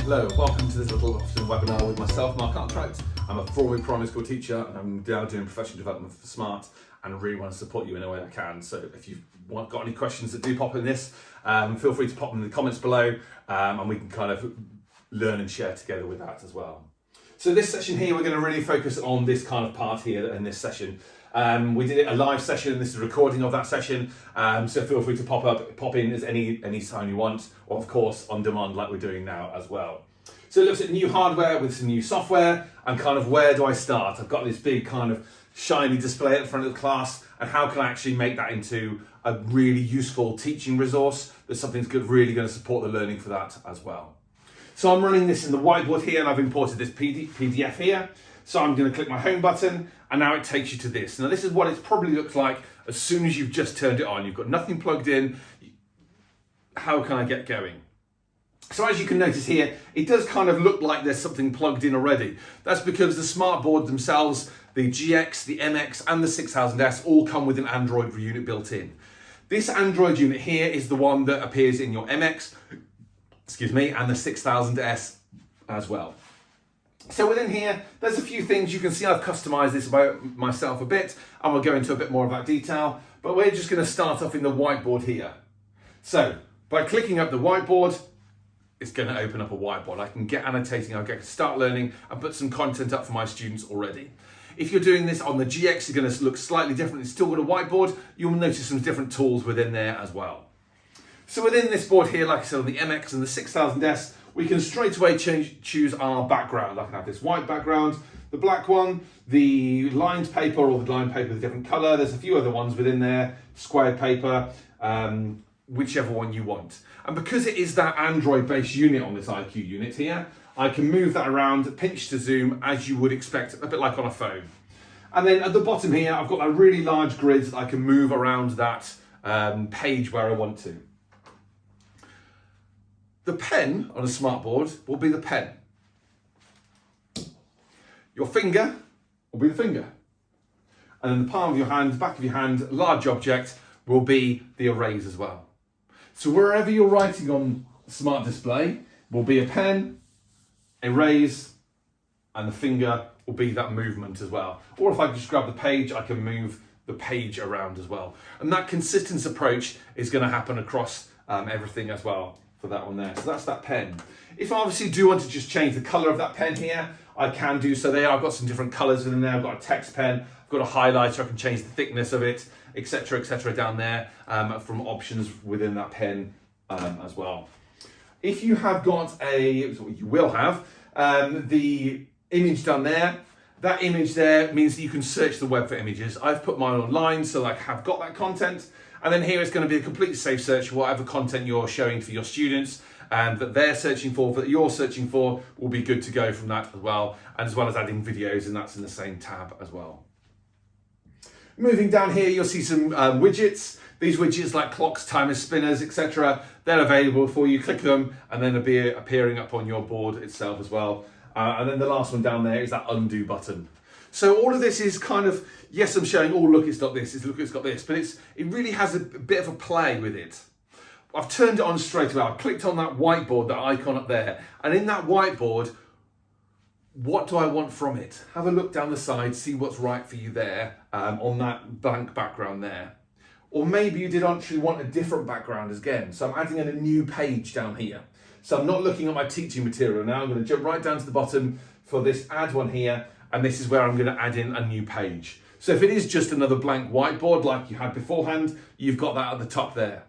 Hello, welcome to this little webinar with myself, Mark Arkwright. I'm a former primary school teacher and I'm now doing professional development for Smart and really want to support you in a way I can. So if you've got any questions that do pop in this, feel free to pop them in the comments below and we can kind of learn and share together with that as well. So this session here, we're going to really focus on this kind of part here in this session. We did a live session, and this is a recording of that session. So feel free to pop in as any time you want, or of course on demand like we're doing now as well. So it looks at new hardware with some new software and kind of where do I start? I've got this big kind of shiny display at the front of the class, and how can I actually make that into a really useful teaching resource that's something that's really going to support the learning for that as well. So I'm running this in the whiteboard here, and I've imported this PDF here. So I'm going to click my home button, and now it takes you to this. Now this is what it probably looks like as soon as you've just turned it on. You've got nothing plugged in. How can I get going? So as you can notice here, it does kind of look like there's something plugged in already. That's because the smart boards themselves, the GX, the MX, and the 6000S all come with an Android unit built in. This Android unit here is the one that appears in your MX, and the 6000S as well. So within here, there's a few things you can see. I've customized this about myself a bit, and we'll go into a bit more of that detail, but we're just going to start off in the whiteboard here. So by clicking up the whiteboard, it's going to open up a whiteboard. I can get annotating, I can start learning and put some content up for my students already. If you're doing this on the GX, it's going to look slightly different. It's still got a whiteboard. You'll notice some different tools within there as well. So within this board here, like I said, on the MX and the 6000S, we can straight away choose our background. I can have this white background, the black one, the lined paper, or the lined paper with a different color. There's a few other ones within there, squared paper, whichever one you want. And because it is that Android-based unit on this IQ unit here, I can move that around, pinch to zoom, as you would expect, a bit like on a phone. And then at the bottom here, I've got that really large grid that I can move around that page where I want to. The pen on a smart board will be the pen. Your finger will be the finger. And then the palm of your hand, back of your hand, large object will be the erase as well. So wherever you're writing on smart display will be a pen, erase, and the finger will be that movement as well. Or if I just grab the page, I can move the page around as well. And that consistent approach is going to happen across everything as well for that one there. So that's that pen. If I obviously do want to just change the color of that pen here, I can do so there. I've got some different colors in there. I've got a text pen, I've got a highlighter, I can change the thickness of it, etc. down there from options within that pen as well. If you have got you will have the image down there, that image there means that you can search the web for images. I've put mine online so I have got that content. And then here it's going to be a completely safe search for whatever content you're showing for your students and that they're searching for, that you're searching for, will be good to go from that as well. And as well as adding videos, and that's in the same tab as well. Moving down here, you'll see some widgets. These widgets like clocks, timers, spinners, etc. They're available for you. Click them and then they'll be appearing up on your board itself as well. And then the last one down there is that undo button. So all of this is kind of, yes, I'm showing, oh, look, it's got this, look, it's got this, but it really has a bit of a play with it. I've turned it on straight away. I've clicked on that whiteboard, that icon up there. And in that whiteboard, what do I want from it? Have a look down the side, see what's right for you there on that blank background there. Or maybe you did actually want a different background again. So I'm adding in a new page down here. So I'm not looking at my teaching material now. I'm going to jump right down to the bottom for this add one here. And this is where I'm going to add in a new page. So if it is just another blank whiteboard like you had beforehand, you've got that at the top there.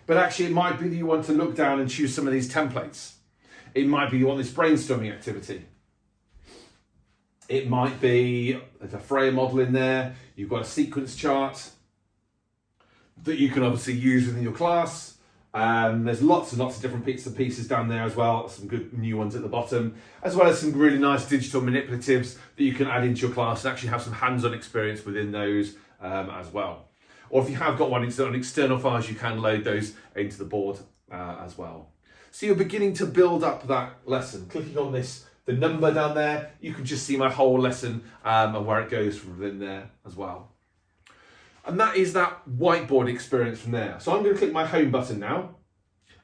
But actually it might be that you want to look down and choose some of these templates. It might be you want this brainstorming activity. It might be there's a Freya model in there. You've got a sequence chart that you can obviously use within your class. There's lots and lots of different bits and pieces down there as well, some good new ones at the bottom, as well as some really nice digital manipulatives that you can add into your class and actually have some hands-on experience within those as well. Or if you have got one on external files, you can load those into the board as well. So you're beginning to build up that lesson. Clicking on this, the number down there, you can just see my whole lesson and where it goes from within there as well. And that is that whiteboard experience from there. So I'm going to click my home button now.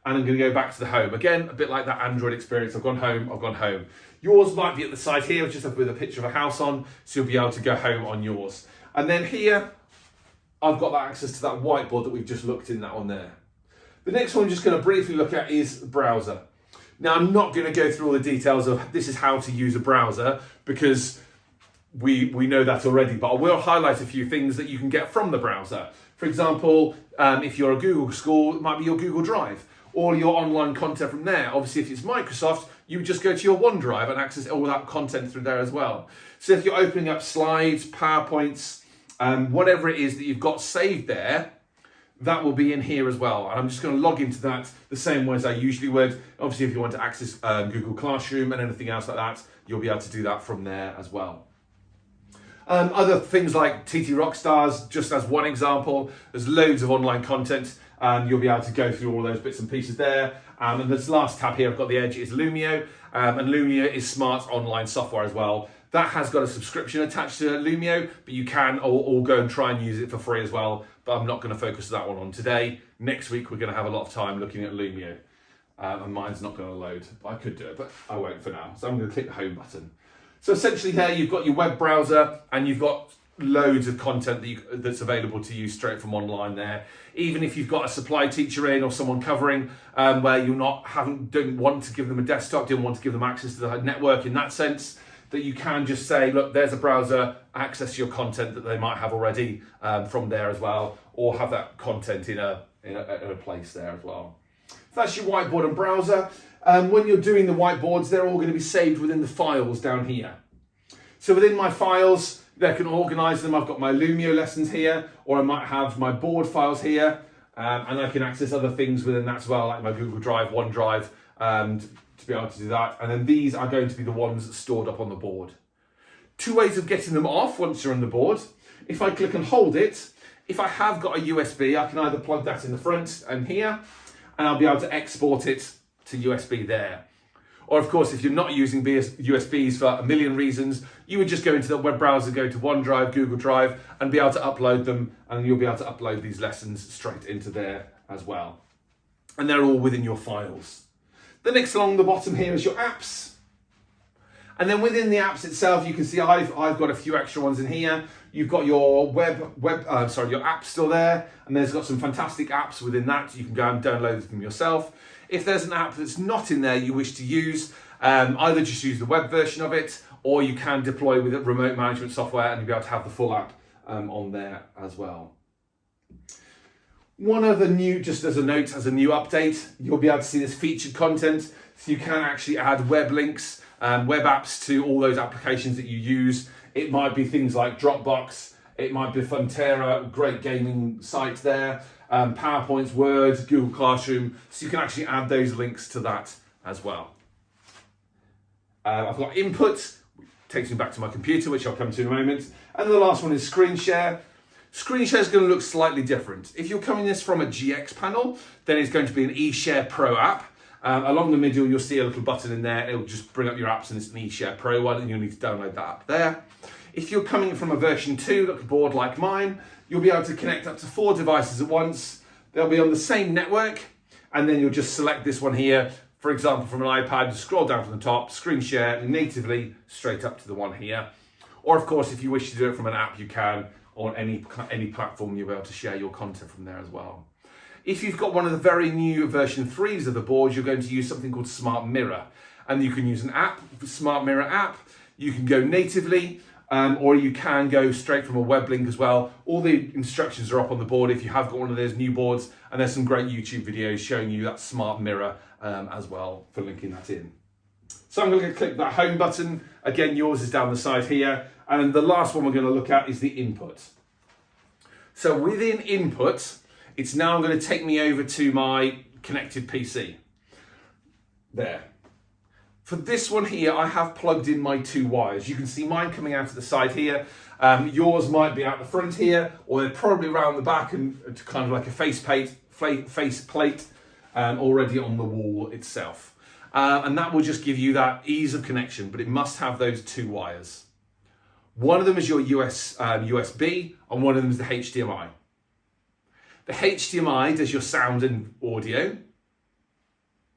and I'm going to go back to the home. Again, a bit like that Android experience. I've gone home, I've gone home. Yours might be at the side here, just with a picture of a house on, so you'll be able to go home on yours. And then here, I've got that access to that whiteboard that we've just looked in, that one there. The next one I'm just going to briefly look at is the browser. Now, I'm not going to go through all the details of this is how to use a browser, because we know that already, but I will highlight a few things that you can get from the browser. For example, if you're a Google school, it might be your Google Drive, or your online content from there. Obviously, if it's Microsoft, you would just go to your OneDrive and access all that content through there as well. So if you're opening up slides, PowerPoints, whatever it is that you've got saved there, that will be in here as well. And I'm just going to log into that the same way as I usually would. Obviously, if you want to access Google Classroom and anything else like that, you'll be able to do that from there as well. Other things like TT Rockstars, just as one example, there's loads of online content. You'll be able to go through all those bits and pieces there. And this last tab here, I've got the edge, is Lumio. And Lumio is smart online software as well. That has got a subscription attached to Lumio, but you can all go and try and use it for free as well. But I'm not going to focus that one on today. Next week, we're going to have a lot of time looking at Lumio. And mine's not going to load. I could do it, but I won't for now. So I'm going to click the home button. So essentially here, you've got your web browser and you've got loads of content that's available to you straight from online there. Even if you've got a supply teacher in or someone covering where you're don't want to give them a desktop, don't want to give them access to the network in that sense, that you can just say, look, there's a browser, access your content that they might have already from there as well, or have that content in a place there as well. So that's your whiteboard and browser. When you're doing the whiteboards, they're all going to be saved within the files down here. So within my files, they can organize them. I've got my Lumio lessons here, or I might have my board files here, and I can access other things within that as well, like my Google Drive, OneDrive, to be able to do that. And then these are going to be the ones stored up on the board. Two ways of getting them off once you're on the board. If I click and hold it, if I have got a USB, I can either plug that in the front and here, and I'll be able to export it to USB there. Or of course, if you're not using USBs for a million reasons, you would just go into the web browser, go to OneDrive, Google Drive, and be able to upload them, and you'll be able to upload these lessons straight into there as well. And they're all within your files. The next along the bottom here is your apps. And then within the apps itself, you can see I've got a few extra ones in here. You've got your your app still there, and there's got some fantastic apps within that. You can go and download them yourself. If there's an app that's not in there you wish to use, either just use the web version of it, or you can deploy with remote management software and you'll be able to have the full app on there as well. One other new, just as a note, as a new update, you'll be able to see this featured content. So you can actually add web links, web apps to all those applications that you use. It might be things like Dropbox, it might be Funtera, great gaming site there, PowerPoints, Word, Google Classroom. So you can actually add those links to that as well. I've got input, takes me back to my computer, which I'll come to in a moment. And the last one is screen share. Screen share is going to look slightly different. If you're coming this from a GX panel, then it's going to be an eShare Pro app. Along the middle, you'll see a little button in there. It'll just bring up your apps, and it's an eShare Pro one, and you'll need to download that app there. If you're coming from a version 2, like a board like mine, you'll be able to connect up to 4 devices at once. They'll be on the same network, and then you'll just select this one here. For example, from an iPad, you scroll down from the top, screen share natively straight up to the one here. Or of course, if you wish to do it from an app, you can, or any platform, you'll be able to share your content from there as well. If you've got one of the very new version 3s of the board, you're going to use something called Smart Mirror. And you can use an app, Smart Mirror app. You can go natively, or you can go straight from a web link as well. All the instructions are up on the board if you have got one of those new boards, and there's some great YouTube videos showing you that Smart Mirror as well for linking that in. So I'm going to click that home button. Again, yours is down the side here. And the last one we're going to look at is the input. So within input, it's now going to take me over to my connected PC. There. For this one here, I have plugged in my 2 wires. You can see mine coming out of the side here. Yours might be out the front here, or they're probably around the back and kind of like a faceplate already on the wall itself. And that will just give you that ease of connection, but it must have those 2 wires. One of them is your USB, and one of them is the HDMI. The HDMI does your sound and audio.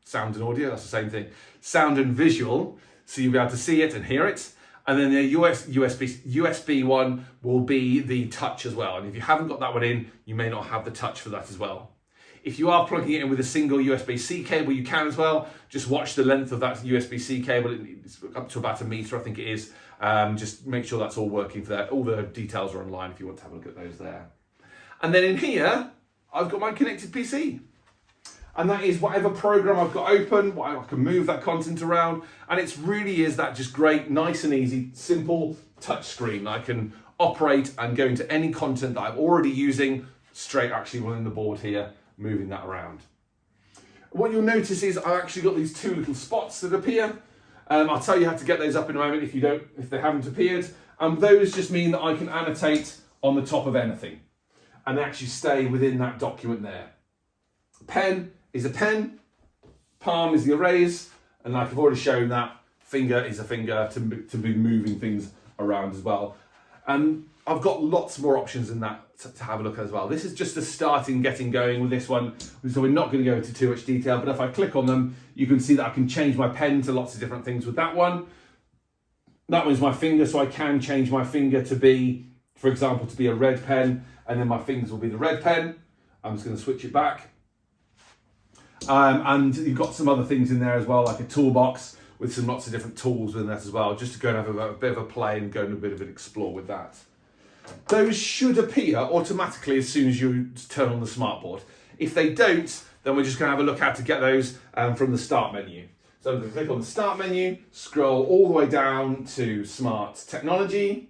sound and audio, that's the same thing. Sound and visual, so you'll be able to see it and hear it. And then the USB one will be the touch as well. And if you haven't got that one in, you may not have the touch for that as well. If you are plugging it in with a single USB-C cable, you can as well. Just watch the length of that USB-C cable. It's up to about 1 meter, I think it is. Just make sure that's all working for that. All the details are online if you want to have a look at those there. And then in here, I've got my connected PC. And that is whatever program I've got open, I can move that content around. And it really is that just great, nice and easy, simple touch screen. I can operate and go into any content that I'm already using straight actually within the board here, moving that around. What you'll notice is I've actually got these 2 little spots that appear. I'll tell you how to get those up in a moment if they haven't appeared. And those just mean that I can annotate on the top of anything and actually stay within that document there. Pen is a pen, palm is the erase, and like I've already shown that, finger is a finger to be moving things around as well. And I've got lots more options in that to have a look at as well. This is just a starting getting going with this one, so we're not going to go into too much detail, but if I click on them, you can see that I can change my pen to lots of different things with that one. That one's my finger, so I can change my finger to be, for example, to be a red pen, and then my fingers will be the red pen. I'm just going to switch it back. And you've got some other things in there as well, like a toolbox with some lots of different tools within that as well, just to go and have a bit of a play and go and a bit of an explore with that. Those should appear automatically as soon as you turn on the smartboard. If they don't, then we're just going to have a look how to get those from the start menu. So I'm going to click on the start menu, scroll all the way down to Smart Technologies,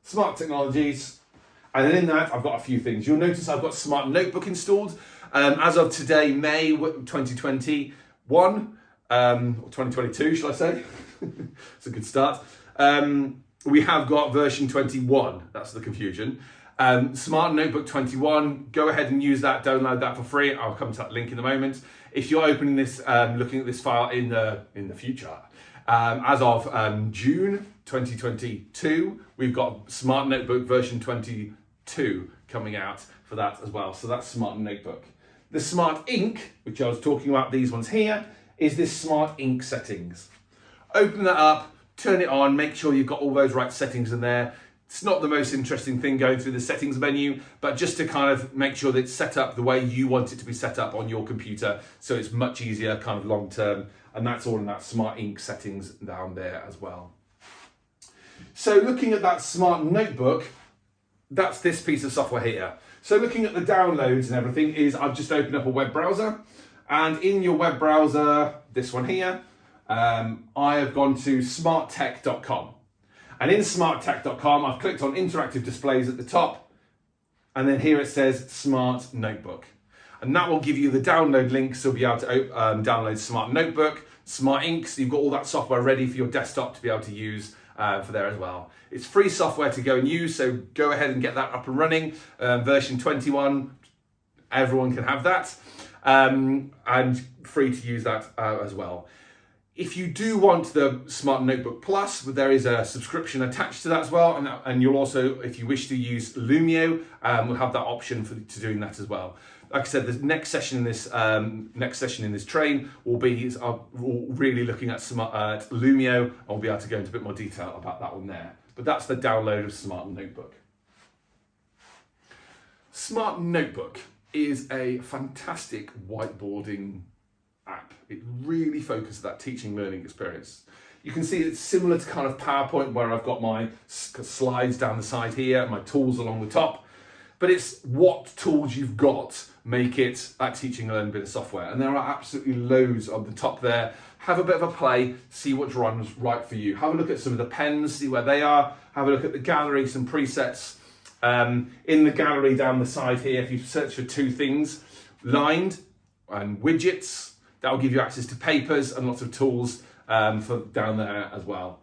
Smart Technologies. And then in that, I've got a few things. You'll notice I've got Smart Notebook installed. As of today, May 2021, or 2022, shall I say? It's a good start. We have got version 21. That's the confusion. Smart Notebook 21. Go ahead and use that. Download that for free. I'll come to that link in a moment. If you're opening this, looking at this file in the future, as of June 2022, we've got Smart Notebook version 22 coming out for that as well. So that's Smart Notebook. The Smart Ink, which I was talking about, these ones here, is this Smart Ink settings. Open that up, turn it on, make sure you've got all those right settings in there. It's not the most interesting thing going through the settings menu, but just to kind of make sure that it's set up the way you want it to be set up on your computer, so it's much easier kind of long term, and that's all in that Smart Ink settings down there as well. So looking at that Smart Notebook, that's this piece of software here. So looking at the downloads and everything is I've just opened up a web browser, and in your web browser, this one here, I have gone to smarttech.com. And in smarttech.com, I've clicked on interactive displays at the top, and then here it says Smart Notebook. And that will give you the download link, so you'll be able to download Smart Notebook, Smart Ink, so you've got all that software ready for your desktop to be able to use for there as well. It's free software to go and use, so go ahead and get that up and running. Version 21, everyone can have that, and free to use that as well. If you do want the Smart Notebook Plus, there is a subscription attached to that as well, and you'll also, if you wish to use Lumio, we'll have that option to doing that as well. Like I said, the next session in this train will be really looking at Lumio, and we'll be able to go into a bit more detail about that one there. But that's the download of Smart Notebook. Smart Notebook is a fantastic whiteboarding app. It really focuses that teaching learning experience. You can see it's similar to kind of PowerPoint, where I've got my slides down the side here, my tools along the top, but it's what tools you've got make it that teaching and learning bit of software. And there are absolutely loads on the top there. Have a bit of a play, see what runs right for you. Have a look at some of the pens, see where they are. Have a look at the gallery, some presets. In the gallery down the side here, if you search for 2 things, lined and widgets, that will give you access to papers and lots of tools for down there as well.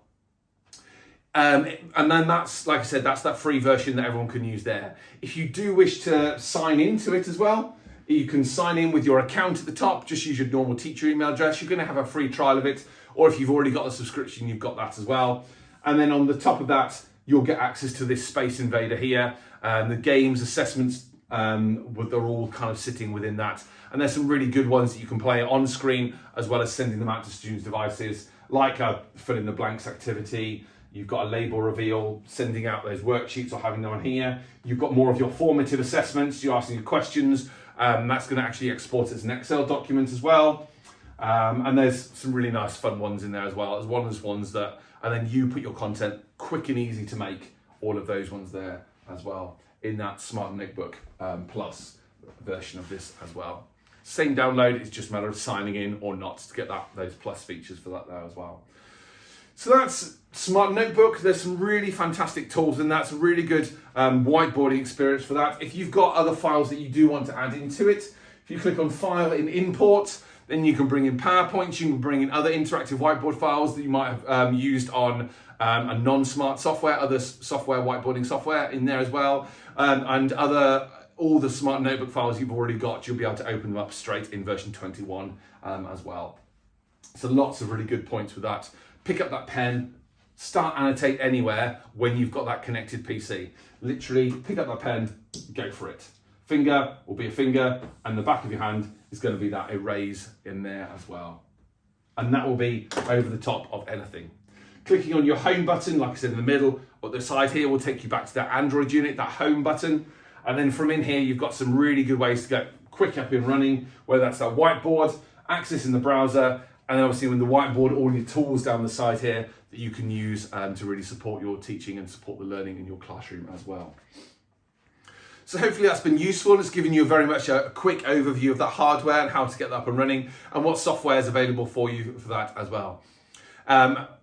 And then that's, like I said, that's that free version that everyone can use there. If you do wish to sign into it as well, you can sign in with your account at the top, just use your normal teacher email address. You're going to have a free trial of it, or if you've already got the subscription, you've got that as well. And then on the top of that, you'll get access to this Space Invader here, the games, assessments, They're all kind of sitting within that. And there's some really good ones that you can play on screen, as well as sending them out to students' devices, like a fill in the blanks activity. You've got a label reveal, sending out those worksheets or having them on here. You've got more of your formative assessments, you're asking your questions. That's going to actually export as an Excel document as well. And there's some really nice fun ones in there as well, as well as ones that, and then you put your content quick and easy to make, all of those ones there as well in that Smart Notebook Plus version of this as well. Same download, it's just a matter of signing in or not to get those plus features for that there as well. So that's Smart Notebook. There's some really fantastic tools in that. It's a really good whiteboarding experience for that. If you've got other files that you do want to add into it, if you click on File in Import, then you can bring in PowerPoint, you can bring in other interactive whiteboard files that you might have used on a non-smart software, other software, whiteboarding software in there as well, and all the Smart Notebook files you've already got, you'll be able to open them up straight in version 21 as well. So lots of really good points with that. Pick up that pen, start annotate anywhere when you've got that connected PC. Literally pick up that pen, go for it. Finger will be a finger, and the back of your hand is going to be that erase in there as well. And that will be over the top of anything. Clicking on your home button, like I said, in the middle, or the side here, will take you back to that Android unit, that home button. And then from in here, you've got some really good ways to get quick up and running, whether that's that whiteboard, access in the browser, and then obviously with the whiteboard, all your tools down the side here that you can use to really support your teaching and support the learning in your classroom as well. So hopefully that's been useful. It's given you very much a quick overview of that hardware and how to get that up and running and what software is available for you for that as well.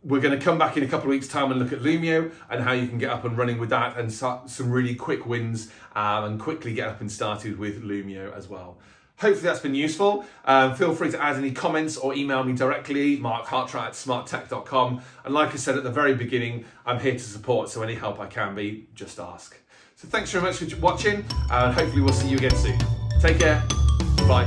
We're going to come back in a couple of weeks' time and look at Lumio and how you can get up and running with that, and some really quick wins and quickly get up and started with Lumio as well. Hopefully that's been useful. Feel free to add any comments or email me directly, markhartwright@smarttech.com. And like I said at the very beginning, I'm here to support, so any help I can be, just ask. So thanks very much for watching, and hopefully we'll see you again soon. Take care. Bye.